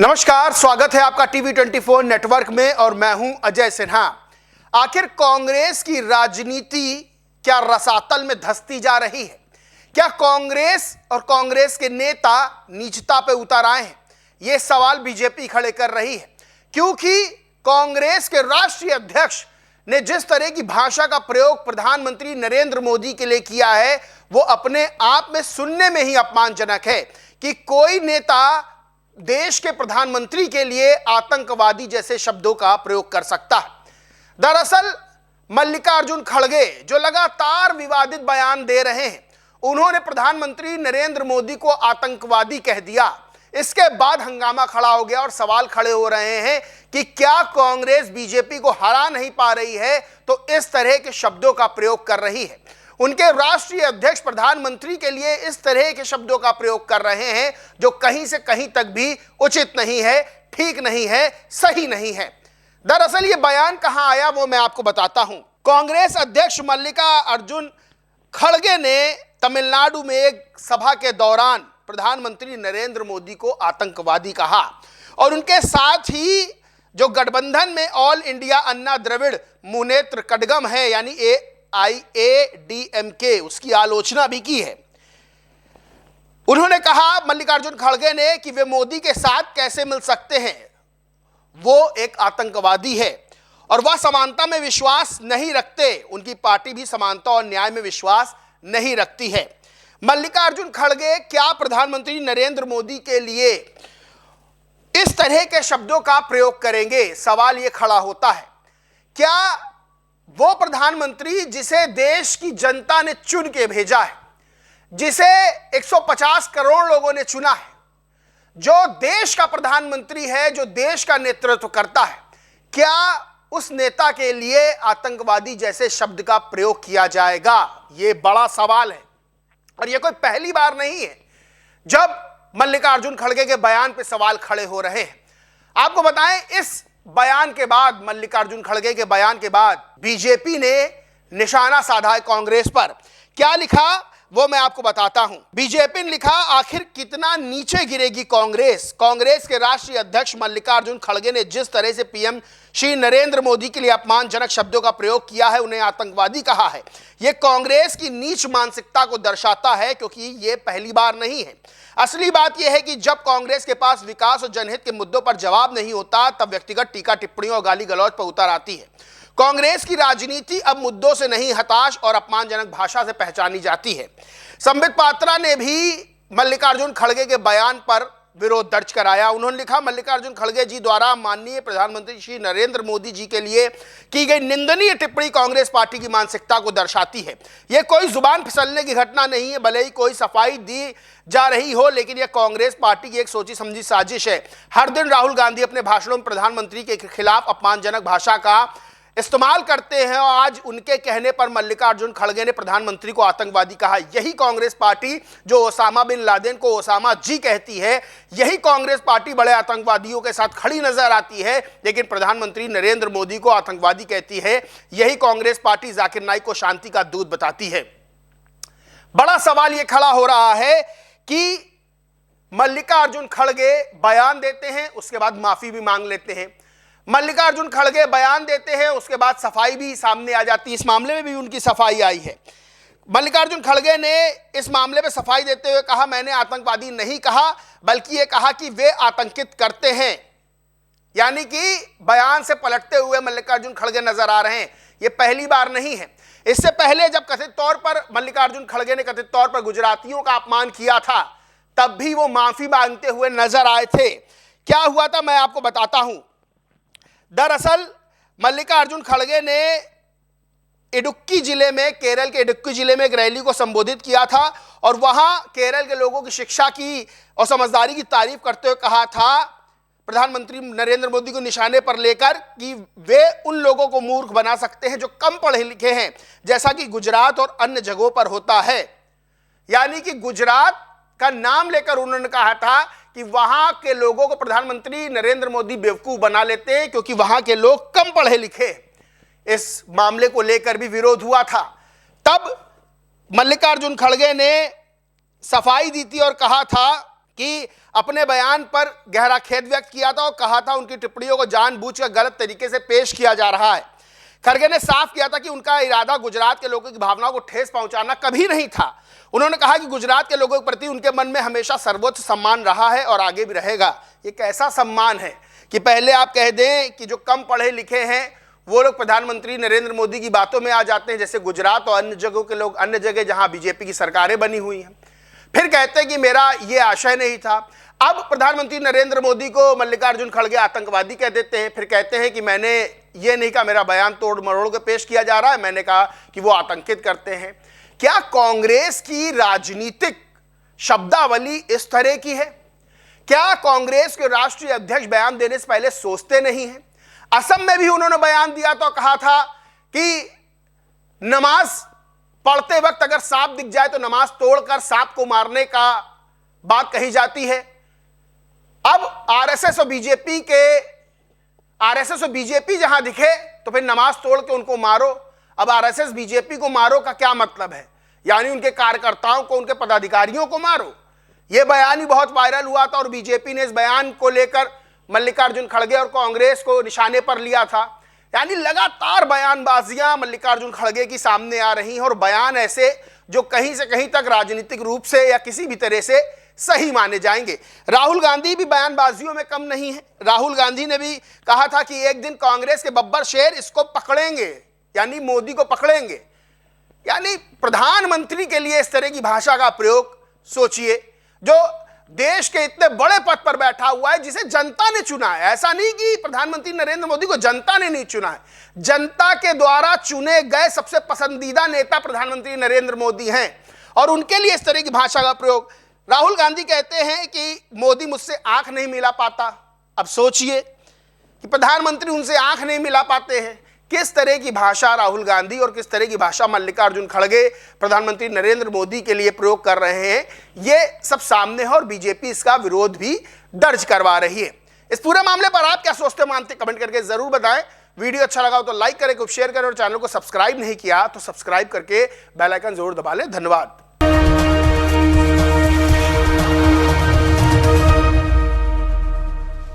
नमस्कार, स्वागत है आपका टीवी 24 नेटवर्क में और मैं हूं अजय सिन्हा। आखिर कांग्रेस की राजनीति क्या रसातल में धंसती जा रही है? क्या कांग्रेस और कांग्रेस के नेता नीचता पे उतर आए हैं? यह सवाल बीजेपी खड़े कर रही है, क्योंकि कांग्रेस के राष्ट्रीय अध्यक्ष ने जिस तरह की भाषा का प्रयोग प्रधानमंत्री नरेंद्र मोदी के लिए किया है, वो अपने आप में सुनने में ही अपमानजनक है कि कोई नेता देश के प्रधानमंत्री के लिए आतंकवादी जैसे शब्दों का प्रयोग कर सकता है। दरअसल मल्लिकार्जुन खड़गे जो लगातार विवादित बयान दे रहे हैं, उन्होंने प्रधानमंत्री नरेंद्र मोदी को आतंकवादी कह दिया। इसके बाद हंगामा खड़ा हो गया और सवाल खड़े हो रहे हैं कि क्या कांग्रेस बीजेपी को हरा नहीं पा रही है तो इस तरह के शब्दों का प्रयोग कर रही है। उनके राष्ट्रीय अध्यक्ष प्रधानमंत्री के लिए इस तरह के शब्दों का प्रयोग कर रहे हैं जो कहीं से कहीं तक भी उचित नहीं है, ठीक नहीं है, सही नहीं है। दरअसल ये बयान कहां आया वो मैं आपको बताता हूं। कांग्रेस अध्यक्ष मल्लिकार्जुन खड़गे ने तमिलनाडु में एक सभा के दौरान प्रधानमंत्री नरेंद्र मोदी को आतंकवादी कहा और उनके साथ ही जो गठबंधन में ऑल इंडिया अन्ना द्रविड़ मुनेत्र कड़गम है यानी AIADMK, उसकी आलोचना भी की है। उन्होंने कहा मल्लिकार्जुन खड़गे ने कि वे मोदी के साथ कैसे मिल सकते हैं, वो एक आतंकवादी है और वह समानता में विश्वास नहीं रखते। उनकी पार्टी भी समानता और न्याय में विश्वास नहीं रखती है। मल्लिकार्जुन खड़गे क्या प्रधानमंत्री नरेंद्र मोदी के लिए इस तरह के शब्दों का प्रयोग करेंगे? सवाल यह खड़ा होता है, क्या वो प्रधानमंत्री जिसे देश की जनता ने चुन के भेजा है, जिसे 150 करोड़ लोगों ने चुना है, जो देश का प्रधानमंत्री है, जो देश का नेतृत्व करता है, क्या उस नेता के लिए आतंकवादी जैसे शब्द का प्रयोग किया जाएगा? यह बड़ा सवाल है और यह कोई पहली बार नहीं है जब मल्लिकार्जुन खड़गे के बयान पे सवाल खड़े हो रहे हैं। आपको बताएं, इस बयान के बाद, मल्लिकार्जुन खड़गे के बयान के बाद बीजेपी ने निशाना साधा है कांग्रेस पर। क्या लिखा वो मैं आपको बताता हूं। बीजेपी ने लिखा, आखिर कितना नीचे गिरेगी कांग्रेस। कांग्रेस के राष्ट्रीय अध्यक्ष मल्लिकार्जुन खड़गे ने जिस तरह से पीएम श्री नरेंद्र मोदी के लिए अपमानजनक शब्दों का प्रयोग किया है, उन्हें आतंकवादी कहा है, यह कांग्रेस की नीच मानसिकता को दर्शाता है, क्योंकि यह पहली बार नहीं है। असली बात यह है कि जब कांग्रेस के पास विकास और जनहित के मुद्दों पर जवाब नहीं होता, तब व्यक्तिगत टीका टिप्पणियों और गाली गलौज पर उतर आती है। कांग्रेस की राजनीति अब मुद्दों से नहीं, हताश और अपमानजनक भाषा से पहचानी जाती है। संबित पात्रा ने भी मल्लिकार्जुन खड़गे के बयान पर विरोध दर्ज कराया। उन्होंने लिखा, मल्लिकार्जुन खड़गे जी द्वारा माननीय प्रधानमंत्री श्री नरेंद्र मोदी जी के लिए की गई निंदनीय टिप्पणी कांग्रेस पार्टी की मानसिकता को दर्शाती है। यह कोई जुबान फिसलने की घटना नहीं है, भले ही कोई सफाई दी जा रही हो, लेकिन यह कांग्रेस पार्टी की एक सोची समझी साजिश है। हर दिन राहुल गांधी अपने भाषणों में प्रधानमंत्री के खिलाफ अपमानजनक भाषा का इस्तेमाल करते हैं और आज उनके कहने पर मल्लिकार्जुन खड़गे ने प्रधानमंत्री को आतंकवादी कहा। यही कांग्रेस पार्टी जो ओसामा बिन लादेन को ओसामा जी कहती है, यही कांग्रेस पार्टी बड़े आतंकवादियों के साथ खड़ी नजर आती है, लेकिन प्रधानमंत्री नरेंद्र मोदी को आतंकवादी कहती है। यही कांग्रेस पार्टी जाकिर नाइक को शांति का दूत बताती है। बड़ा सवाल यह खड़ा हो रहा है कि मल्लिकार्जुन खड़गे बयान देते हैं, उसके बाद माफी भी मांग लेते हैं। मल्लिकार्जुन खड़गे बयान देते हैं, उसके बाद सफाई भी सामने आ जाती है। इस मामले में भी उनकी सफाई आई है। मल्लिकार्जुन खड़गे ने इस मामले में सफाई देते हुए कहा, मैंने आतंकवादी नहीं कहा, बल्कि यह कहा कि वे आतंकित करते हैं। यानी कि बयान से पलटते हुए मल्लिकार्जुन खड़गे नजर आ रहे हैं। यह पहली बार नहीं है। इससे पहले जब कथित तौर पर मल्लिकार्जुन खड़गे ने कथित तौर पर गुजरातियों का अपमान किया था, तब भी वो माफी मांगते हुए नजर आए थे। क्या हुआ था मैं आपको बताता हूं। दरअसल मल्लिकार्जुन खड़गे ने इडुक्की जिले में, केरल के इडुक्की जिले में एक रैली को संबोधित किया था और वहां केरल के लोगों की शिक्षा की और समझदारी की तारीफ करते हुए कहा था प्रधानमंत्री नरेंद्र मोदी को निशाने पर लेकर कि वे उन लोगों को मूर्ख बना सकते हैं जो कम पढ़े लिखे हैं, जैसा कि गुजरात और अन्य जगहों पर होता है। यानी कि गुजरात का नाम लेकर उन्होंने कहा था कि वहां के लोगों को प्रधानमंत्री नरेंद्र मोदी बेवकूफ बना लेते हैं क्योंकि वहां के लोग कम पढ़े लिखे। इस मामले को लेकर भी विरोध हुआ था। तब मल्लिकार्जुन खड़गे ने सफाई दी थी और कहा था कि अपने बयान पर गहरा खेद व्यक्त किया था और कहा था उनकी टिप्पणियों को जानबूझकर गलत तरीके से पेश किया जा रहा है। खड़गे ने साफ किया था कि उनका इरादा गुजरात के लोगों की भावनाओं को ठेस पहुंचाना कभी नहीं था। उन्होंने कहा कि गुजरात के लोगों के प्रति उनके मन में हमेशा सर्वोच्च सम्मान रहा है और आगे भी रहेगा। ये कैसा सम्मान है कि पहले आप कह दें कि जो कम पढ़े लिखे हैं वो लोग प्रधानमंत्री नरेंद्र मोदी की बातों में आ जाते हैं, जैसे गुजरात और अन्य जगहों के लोग, अन्य जगह जहां बीजेपी की सरकारें बनी हुई हैं। फिर कहते हैं कि मेरा ये आशय नहीं था। अब प्रधानमंत्री नरेंद्र मोदी को मल्लिकार्जुन खड़गे आतंकवादी कह देते हैं। फिर कहते हैं कि मैंने ये नहीं कहा, मेरा बयान तोड़ मरोड़ के पेश किया जा रहा है, मैंने कहा कि वो आतंकित करते हैं। क्या कांग्रेस की राजनीतिक शब्दावली इस तरह की है? क्या कांग्रेस के राष्ट्रीय अध्यक्ष बयान देने से पहले सोचते नहीं हैं? असम में भी उन्होंने बयान दिया तो कहा था कि नमाज पढ़ते वक्त अगर सांप दिख जाए तो नमाज तोड़कर सांप को मारने का बात कही जाती है। अब आरएसएस और बीजेपी जहां दिखे तो फिर नमाज तोड़ के उनको मारो। अब आरएसएस बीजेपी को मारो का क्या मतलब है? यानी उनके कार्यकर्ताओं को, उनके पदाधिकारियों को मारो। यह बयान ही बहुत वायरल हुआ था और बीजेपी ने इस बयान को लेकर मल्लिकार्जुन खड़गे और कांग्रेस को निशाने पर लिया था। यानी लगातार बयानबाजियां मल्लिकार्जुन खड़गे की सामने आ रही हैं और बयान ऐसे जो कहीं से कहीं तक राजनीतिक रूप से या किसी भी तरह से सही माने जाएंगे। राहुल गांधी भी बयानबाजियों में कम नहीं है। राहुल गांधी ने भी कहा था कि एक दिन कांग्रेस के बब्बर शेर इसको पकड़ेंगे, यानी मोदी को पकड़ेंगे। यानी प्रधानमंत्री के लिए इस तरह की भाषा का प्रयोग सोचिए, जो देश के इतने बड़े पद पर बैठा हुआ है, जिसे जनता ने चुना है। ऐसा नहीं कि प्रधानमंत्री नरेंद्र मोदी को जनता ने नहीं चुना है, जनता के द्वारा चुने गए सबसे पसंदीदा नेता प्रधानमंत्री नरेंद्र मोदी हैं और उनके लिए इस तरह की भाषा का प्रयोग। राहुल गांधी कहते हैं कि मोदी मुझसे आंख नहीं मिला पाता। अब सोचिए कि प्रधानमंत्री उनसे आंख नहीं मिला पाते हैं। किस तरह की भाषा राहुल गांधी और किस तरह की भाषा मल्लिकार्जुन खड़गे प्रधानमंत्री नरेंद्र मोदी के लिए प्रयोग कर रहे हैं, ये सब सामने है और बीजेपी इसका विरोध भी दर्ज करवा रही है। इस पूरे मामले पर आप क्या सोचते मानते, कमेंट करके जरूर बताएं। वीडियो अच्छा लगा हो तो लाइक करें, खूब शेयर करें और चैनल को सब्सक्राइब नहीं किया तो सब्सक्राइब करके बेल आइकन जरूर दबा लें। धन्यवाद।